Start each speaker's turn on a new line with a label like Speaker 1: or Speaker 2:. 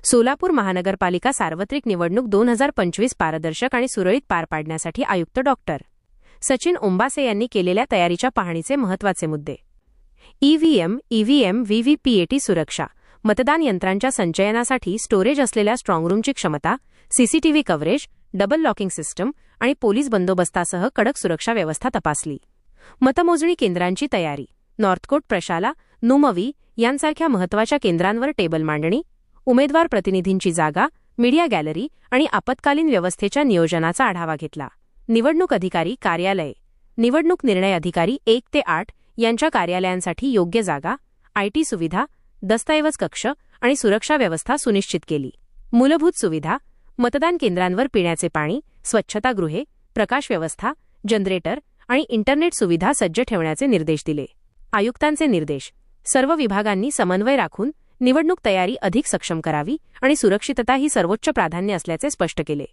Speaker 1: सोलापूर महानगरपालिका सार्वत्रिक निवडणूक 2025 पारदर्शक आणि सुरळीत पार पाडण्यासाठी आयुक्त डॉक्टर सचिन ओंबासे यांनी केलेल्या तयारीच्या पाहणीचे महत्त्वाचे मुद्दे. ईव्हीएम व्हीव्हीपीएटी सुरक्षा, मतदान यंत्रांच्या संचयनासाठी स्टोरेज असलेल्या स्ट्रॉंगरूमची क्षमता, CCTV coverage, double locking system आणि पोलीस बंदोबस्तासह कडक सुरक्षा व्यवस्था तपासली. मतमोजणी केंद्रांची तयारी, नॉर्थकोट, प्रशाला, नुमवी यांसारख्या महत्त्वाच्या केंद्रांवर टेबल मांडणी, उमेदवार प्रतिनिधींची जागा, मीडिया गॅलरी आणि आपत्कालीन व्यवस्थेच्या नियोजनाचा आढावा घेतला. निवडणूक अधिकारी कार्यालये, निवडणूक निर्णय अधिकारी 1 ते 8 यांच्या कार्यालयांसाठी योग्य जागा, आयटी सुविधा, दस्तऐवज कक्ष आणि सुरक्षा व्यवस्था सुनिश्चित केली. मूलभूत सुविधा, मतदान केंद्रांवर पिण्याचे पाणी, स्वच्छतागृहे, प्रकाश व्यवस्था, जनरेटर आणि इंटरनेट सुविधा सज्ज ठेवण्याचे निर्देश दिले. आयुक्तांचे निर्देश, सर्व विभागांनी समन्वय राखून निवडणूक तयारी अधिक सक्षम करावी आणि सुरक्षितता ही सर्वोच्च प्राधान्य असल्याचे स्पष्ट केले.